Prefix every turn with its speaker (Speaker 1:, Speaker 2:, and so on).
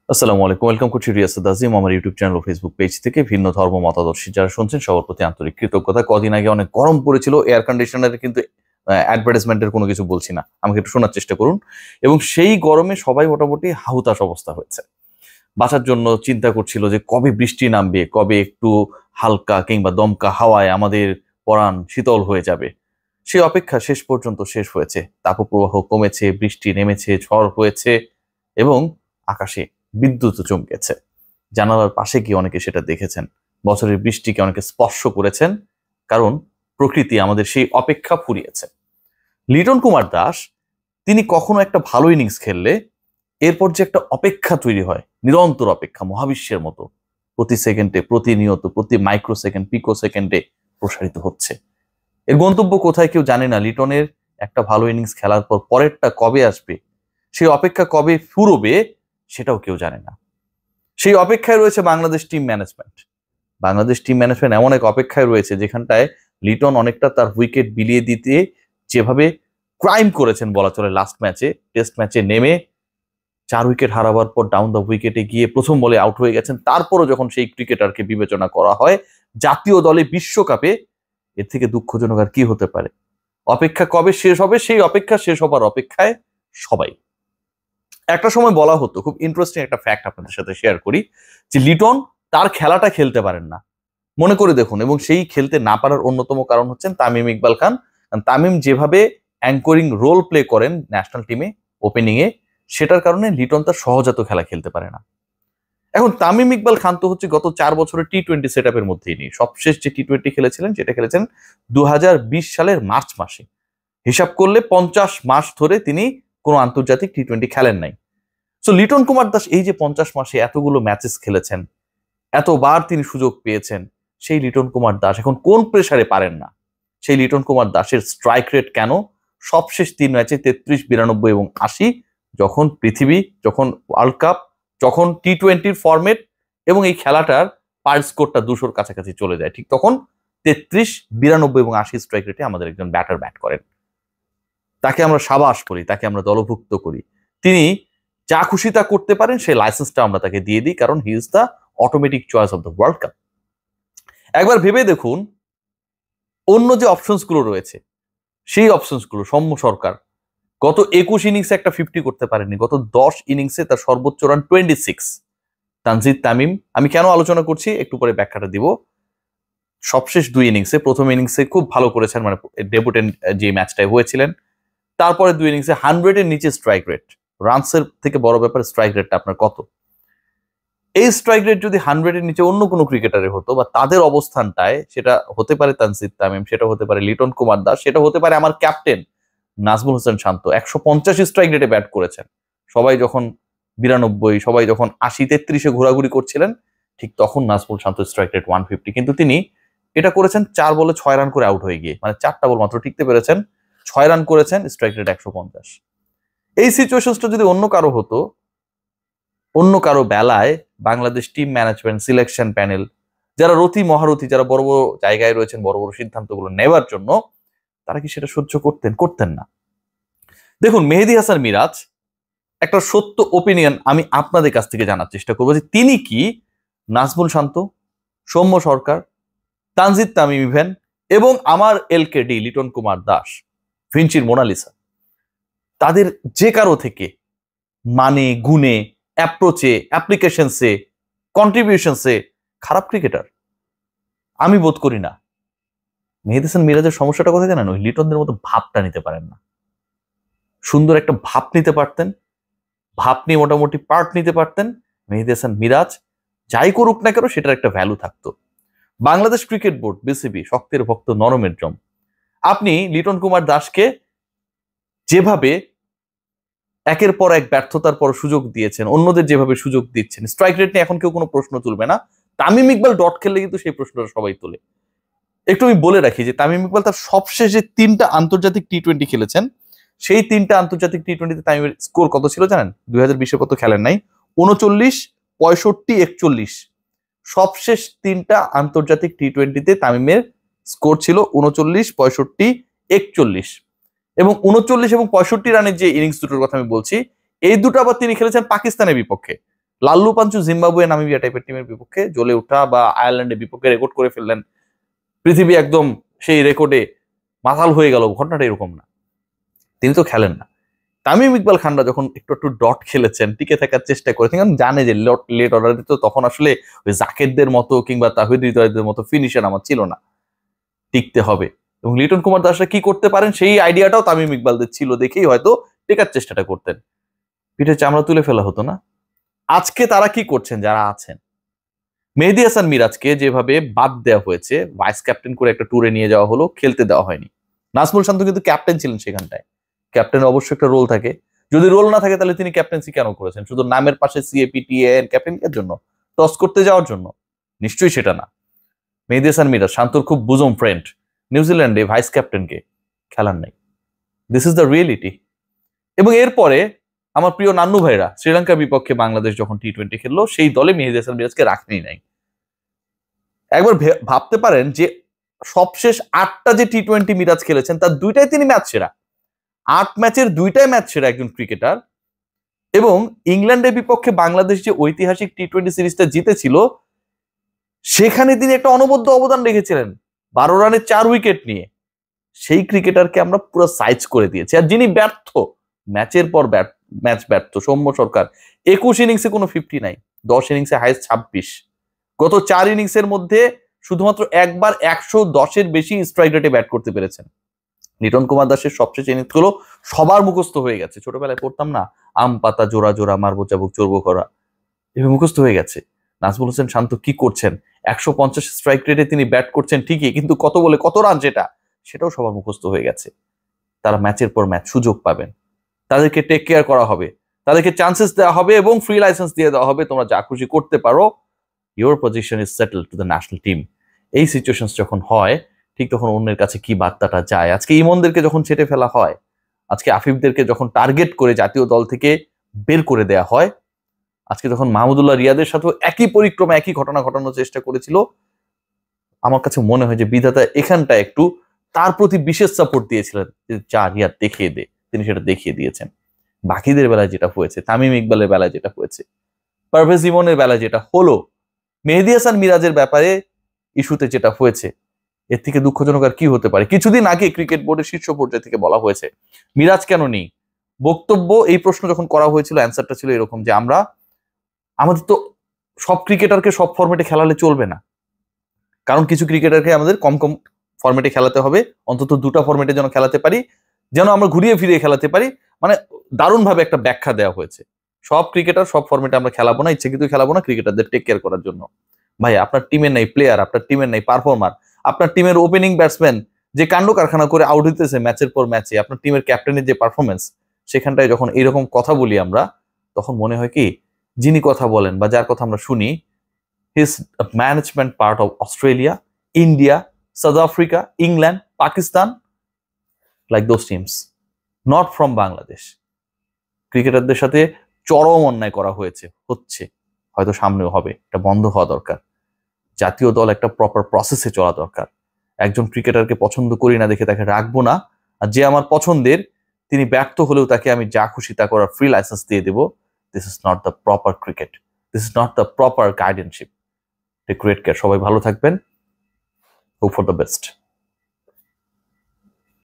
Speaker 1: আসসালামু আলাইকুম, ওয়েলকাম করছি রিয়াসাত আজিম আমার ইউটিউব চ্যানেল ও ফেসবুক পেজ থেকে। ভিন্ন ধর্ম মতাদর্শী যারা শুনছেন সবার প্রতি আন্তরিক কৃতজ্ঞতা। কদিন আগে অনেক গরম পড়েছিল, এয়ার কন্ডিশনারের কিন্তু অ্যাডভার্টাইজমেন্টের কোনো কিছু বলছি না, আমাকে একটু শোনার চেষ্টা করুন। এবং সেই গরমে সবাই মোটামুটি হাহুতাশ অবস্থা হয়েছে, বাঁচার জন্য চিন্তা করছিল যে কবে বৃষ্টি নামবে, কবে একটু হালকা কিংবা দমকা হাওয়ায় আমাদের পরাণ শীতল হয়ে যাবে। সেই অপেক্ষা শেষ পর্যন্ত শেষ হয়েছে, তাপপ্রবাহ কমেছে, বৃষ্টি নেমেছে, ঝড় হয়েছে এবং আকাশে বিদ্যুৎ চমকেছে। জানালার পাশে গিয়ে অনেকে সেটা দেখেছেন, বছরের বৃষ্টিকে অনেকে স্পর্শ করেছেন, কারণ প্রকৃতি আমাদের সেই অপেক্ষা ফুরিয়েছে। লিটন কুমার দাস তিনি কখনো একটা ভালো ইনিংস খেললে এরপর যে একটা অপেক্ষা তৈরি হয়, নিরন্তর অপেক্ষা, মহাবিশ্বের মতো প্রতি সেকেন্ডে, প্রতিনিয়ত, প্রতি মাইক্রো সেকেন্ড, পিকো সেকেন্ডে প্রসারিত হচ্ছে। এর গন্তব্য কোথায় কেউ জানে না। লিটনের একটা ভালো ইনিংস খেলার পর পরেরটা কবে আসবে, সেই অপেক্ষা কবে ফুরবে, সেটাও কেউ জানে না। সেই অপেক্ষায় রয়েছে Bangladesh team management. Bangladesh team management এমন এক অপেক্ষায় রয়েছে যেখানটায় লিটন অনেকটা তার উইকেট বিলিয়ে দিতে যেভাবে ক্রাইম করেছেন বলা চলে, লাস্ট ম্যাচে, টেস্ট ম্যাচে নেমে 4 উইকেট হারাবার পর ডাউন দ্য উইকেটে গিয়ে প্রথম বলে আউট হয়ে গেছেন। তারপরও যখন সেই ক্রিকেটারকে বিবেচনা করা হয় জাতীয় দলে, বিশ্বকাপে, এর থেকে দুঃখজনক আর কি হতে পারে। অপেক্ষা কবে শেষ হবে, সেই অপেক্ষা শেষ হবার অপেক্ষায় সবাই। একটা সময় বলা হতো, খুব ইন্টারেস্টিং একটা ফ্যাক্ট আপনাদের সাথে শেয়ার করি, যে লিটন তার খেলাটা খেলতে পারেন না, মনে করে দেখুন। এবং সেই খেলতে না পারার অন্যতম কারণ হচ্ছেন তামিম ইকবাল খান। তামিম যেভাবে অ্যাঙ্করিং রোল প্লে করেন ন্যাশনাল টিমে ওপেনিং এ, সেটার কারণে লিটন তার সহজাত খেলা খেলতে পারে না। এখন তামিম ইকবাল খান তো হচ্ছে গত 4 বছরের টি-20 সেট আপের মধ্যেই নেই। সবশেষ যে টি-20 খেলেছিলেন সেটা খেলেছেন 2020 সালের মার্চ মাসে। হিসাব করলে 50 মাস ধরে তিনি কোনো আন্তর্জাতিক টি-20 খেলেন নাই। সো লিটন কুমার দাস এই যে 50 মাসে এতগুলো ম্যাচেস খেলেছেন, এতবার তিনি সুযোগ পেয়েছেন, সেই লিটন কুমার দাস এখন কোন প্রেসারে পারেন না? সেই লিটন কুমার দাসের স্ট্রাইক রেট কেন সবশেষ 3 ম্যাচে 33, 92 এবং 80, যখন পৃথিবী, যখন ওয়ার্ল্ড কাপ, যখন টি-20 ফরম্যাট এবং এই খেলাটার পার স্কোরটা 200-র কাছাকাছি চলে যায়, ঠিক তখন 33, 92 এবং 80 স্ট্রাইক রেটে আমাদের একজন ব্যাটার ব্যাট করেন। তাকে আমরা সাবাস করি, তাকে আমরা দলভুক্ত করি। তিনি যা খুশি তা করতে পারেন, সেই লাইসেন্সটা আমরা তাকে দিয়ে দিই, কারণ he is the automatic choice of the world cup. একবার ভেবে দেখুন, অন্য যে অপশনস গুলো রয়েছে, সেই অপশনস গুলো, সৌম্য সরকার গত 21 ইনিংসে একটা 50 করতে পারেননি, গত 10 ইনিংসে তার সর্বোচ্চ রান 26। তানজিদ তামিম, আমি কেন আলোচনা করছি একটু পরে ব্যাখ্যাটা দিব। সবশেষ 2 ইনিংসে, প্রথম ইনিংসে খুব ভালো করেছেন, মানে ডেবুটেন্ট যে ম্যাচটায় হয়েছিলেন, তারপরে 2 ইনিংসে 100-এর নিচে স্ট্রাইক রেট। রানসের থেকে বড় ব্যাপার স্ট্রাইক রেটটা আপনার কত। এই স্ট্রাইক রেট যদি 100-এর নিচে অন্য কোনো ক্রিকেটারের হতো, বা তাদের অবস্থানটায়, সেটা হতে পারে তানজিদ তামিম, সেটা হতে পারে লিটন কুমার দাস, সেটা হতে পারে আমার ক্যাপ্টেন নাজমুল হোসেন শান্ত, 150 স্ট্রাইক রেটে ব্যাট করেছেন। সবাই যখন 92, সবাই যখন 80, 33-এ ঘোরাঘুরি করছিলেন, ঠিক তখন নাজমুল শান্ত স্ট্রাইক রেট 150, কিন্তু তিনি এটা করেছেন 4 বলে 6 রান করে আউট হয়ে গিয়ে, মানে 4টা বল মাত্র টিকতে পেরেছেন, 6 রান করেছেন, স্ট্রাইক রেট 150। এই সিচুয়েশনটা যদি অন্য কারো হতো, অন্য কারো বেলায়, Bangladesh team management, selection panel, যারা রথী মহারথী, যারা বড় বড় জায়গায় রয়েছেন বড় বড় সিদ্ধান্তগুলো নেওয়ার জন্য, তারা কি সেটা সহ্য করতেন? করতেন না। দেখুন, মেহেদী হাসান মিরাজ, একটা সত্য ওপিনিয়ন আমি আপনাদের কাছ থেকে জানার চেষ্টা করবো, যে তিনি কি নাজমুল শান্ত, সৌম্য সরকার, তানজিদ তামিম ইভেন এবং আমার এলকেডি লিটন কুমার দাস, ভিঞ্চির মোনালিসা, তাদের যে কারো থেকে মানে, গুণে, অ্যাপ্রোচে, অ্যাপ্লিকেশনসে, কন্ট্রিবিউশনসে খারাপ ক্রিকেটার? আমি বোধ করি না। মেহেদী হাসান মিরাজের সমস্যাটা কোথায় জানেন? ওই লিটনদের মতো ভাবটা নিতে পারেন না। সুন্দর একটা ভাব নিতে পারতেন, ভাব নিয়ে মোটামুটি পার্ট নিতে পারতেন, মেহেদী হাসান মিরাজ যাই করুক না কেন সেটার একটা ভ্যালু থাকতো। বাংলাদেশ ক্রিকেট বোর্ড, বিসিবি, শক্তের ভক্ত নরমের জম। আপনি লিটন কুমার দাসকে যেভাবে একের পর এক ব্যর্থতার পর সুযোগ দিয়েছেন, অন্যদের যেভাবে সুযোগ দিচ্ছেন, স্ট্রাইক রেট নিয়ে এখন কেউ কোনো প্রশ্ন তুলবে না। তামিম ইকবাল ডট খেললে কিন্তু সেই প্রশ্নটা সবাই তোলে। একটু আমি বলে রাখি যে তামিম ইকবাল তার সবশেষ যে 3টা আন্তর্জাতিক টি-20 খেলেছেন, সেই 3টা আন্তর্জাতিক টি-20তে তামিমের স্কোর কত ছিল জানেন? 2020-এ কত খেলেন নাই, 39, 65, 41। সবশেষ 3টা আন্তর্জাতিক টি-20তে তামিমের স্কোর ছিল 39, 65, 41। এবং 39 এবং 65 রানের যে ইনিংস দুটোর কথা আমি বলছি, এই দুটো আবার তিনি খেলেছেন পাকিস্তানের বিপক্ষে। লাল্লু পাঞ্চু জিম্বাবুয়ে নামিবিয়া টাইপের টিমের বিপক্ষে জ্বলে ওঠা বা আয়ারল্যান্ডের বিপক্ষে রেকর্ড করে ফেললেন, পৃথিবী একদম সেই রেকর্ডে মাতাল হয়ে গেল, ঘটনাটা এরকম না। তিনি তো খেলেন না। তামিম ইকবাল খানরা যখন একটু একটু ডট খেলেছেন, টিকে থাকার চেষ্টা করেছেন, কারণ জানে যে লেট অর্ডারে তো তখন আসলে ওই জাকেরদের মতো কিংবা তাহিদ হৃদয়দের মতো ফিনিশার আমার ছিল না, টিকতে হবে। এবং লিটন কুমার দাসরা কি করতে পারেন সেই আইডিয়াটাও তামিম ইকবালদের ছিল, দেখেই হয়তো টেকার চেষ্টাটা করতেন, পিঠে চামড়া তুলে ফেলা হতো না। আজকে তারা কি করছেন যারা আছেন? মেহেদী হাসান মিরাজকে যেভাবে বাদ দেওয়া হয়েছে, ভাইস ক্যাপ্টেন করে একটা ট্যুরে নিয়ে যাওয়া হলো, খেলতে দেওয়া হয়নি। নাজমুল শান্ত কিন্তু ক্যাপ্টেন ছিলেন সেখানটায়, ক্যাপ্টেনের অবশ্যই একটা রোল থাকে, যদি রোল না থাকে তাহলে তিনি ক্যাপ্টেন্সি কেন করেছেন? শুধু নামের পাশে সিএপিটিএন ক্যাপ্টেন এর জন্য, টস করতে যাওয়ার জন্য? নিশ্চয়ই সেটা না। মেহেদী হাসান মিরাজ শান্তর খুব বুজম ফ্রেন্ড, নিউজিল্যান্ডে ভাইস ক্যাপ্টেনকে খেলার নাই। This is the reality. এবং এরপরে আমার প্রিয় নান্নু ভাইরা শ্রীলঙ্কার বিপক্ষে বাংলাদেশ যখন টি-20 খেললো, সেই দলে মেহেদী হাসান মিরাজকে রাখেনি নাই। একবার ভাবতে পারেন যে সবশেষ 8টা যে টি-20 মিরাজ খেলেছেন তার 2টাই তিনি ম্যাচ সেরা, 8 ম্যাচের 2টাই ম্যাচ সেরা একজন ক্রিকেটার। এবং ইংল্যান্ডের বিপক্ষে বাংলাদেশ যে ঐতিহাসিক টি-20 সিরিজটা জিতেছিল, সেখানে তিনি একটা অনবদ্য অবদান রেখেছিলেন 12 রানে 4 উইকেট নিয়ে। সেই ক্রিকেটারকে আমরা পুরো সাইজ করে দিয়েছি। আর যিনি ব্যর্থ, ম্যাচের পর ম্যাচ ব্যর্থ, সৌম্য সরকার 21 ইনিংসে কোনো 50 নাই, 10 ইনিংসে হাইস্ট 26। গত 4 ইনিংসের মধ্যে শুধুমাত্র একবার 110-এর বেশি স্ট্রাইক রেটে ব্যাট করতে পেরেছেন। লিটন কুমার দাসের সবচেয়ে ইনিংসগুলো সবার মুখস্থ হয়ে গেছে, ছোটবেলায় পড়তাম না, আম পাতা জোড়া জোড়া মারবো চাবুক চড়বো করা, এভাবে মুখস্থ হয়ে গেছে। নাজমুল হোসেন শান্ত কি করছেন, 150 স্ট্রাইক রেটে তিনি ব্যাট করছেন ঠিকই, কিন্তু কত বলে কত রান সেটাও সবার মুখস্থ হয়ে গেছে। তারা ম্যাচের পর ম্যাচ সুযোগ পাবেন, তাদেরকে টেক কেয়ার করা হবে, তাদেরকে চান্সেস দেওয়া হবে এবং ফ্রি লাইসেন্স দিয়ে দেওয়া হবে, তোমরা যা খুশি করতে পারো, your position is settle to the national team. এই সিচুয়েশন যখন হয়, ঠিক তখন অন্যের কাছে কি বার্তাটা যায়। আজকে ইমনদেরকে যখন ছেটে ফেলা হয়, আজকে আফিফদেরকে যখন টার্গেট করে জাতীয় দল থেকে বের করে দেয়া হয়, আজকে যখন মাহমুদুল্লাহ রিয়াদের সাথেও একই পরিক্রমা একই ঘটনা ঘটানোর চেষ্টা করেছিল, আমার কাছে মনে হয় যে বিধাতা এখানটা একটু তার প্রতি বিশেষ সাপোর্ট দিয়েছিলেন, যে যা রিয়াদ দেখিয়ে দে, তিনি সেটা দেখিয়ে দিয়েছেন। বাকিদের বেলায় যেটা হয়েছে, তামিম ইকবালের বেলায় যেটা হয়েছে, পারভেজ ইমনের বেলায় যেটা হলো, মেহেদী হাসান মিরাজের ব্যাপারে ইস্যুতে যেটা হয়েছে, এর থেকে দুঃখজনক আর কি হতে পারে? কিছুদিন আগে ক্রিকেট বোর্ডের শীর্ষ পর্যায় থেকে বলা হয়েছে মিরাজ কেন নেই। বক্তব্য, এই প্রশ্ন যখন করা হয়েছিল, অ্যান্সারটা ছিল এরকম যে আমাদের তো সব ক্রিকেটারকে সব ফরম্যাটে খেলালে চলবে না, কারণ কিছু ক্রিকেটারকে আমাদের কম কম ফরম্যাটে খেলাতে হবে, অন্তত 2টা ফরম্যাটে যেন খেলাতে পারি, যেন আমরা ঘুরিয়ে ফিরিয়ে খেলাতে পারি। মানে দারুণভাবে একটা ব্যাখ্যা দেওয়া হয়েছে, সব ক্রিকেটার সব ফরম্যাটে আমরা খেলাবো না, ইচ্ছে কিন্তু খেলাবো না, ক্রিকেটারদের টেক কেয়ার করার জন্য। ভাই, আপনার টিমের নাই প্লেয়ার, আপনার টিমের নাই পারফর্মার, আপনার টিমের ওপেনিং ব্যাটসম্যান যে কাণ্ড কারখানা করে আউট হইতেছে ম্যাচের পর ম্যাচে, আপনার টিমের ক্যাপ্টেনের যে পারফরমেন্স, সেখানটায় যখন এরকম কথা বলি আমরা, তখন মনে হয় কি, যিনি কথা বলেন বা যার কথা আমরা শুনি, his management part of Australia, India, south Africa, England, Pakistan, like those teams, not from Bangladesh. ক্রিকেটারদের সাথে চরম অন্যায় করা হচ্ছে, হয়তো সামনেও হবে। এটা বন্ধ হওয়া দরকার। জাতীয় দল একটা প্রপার প্রসেসে চলা দরকার। একজন ক্রিকেটারকে পছন্দ করি না দেখে তাকে রাখবো না, আর যে আমার পছন্দের তিনি ব্যর্থ হলেও তাকে আমি যা খুশি তা করার ফ্রি লাইসেন্স দিয়ে দেবো। This is not the proper cricket, this is not the proper guardianship. Take great care, সবাই ভালো থাকবেন, হোপ ফর দ্য বেস্ট।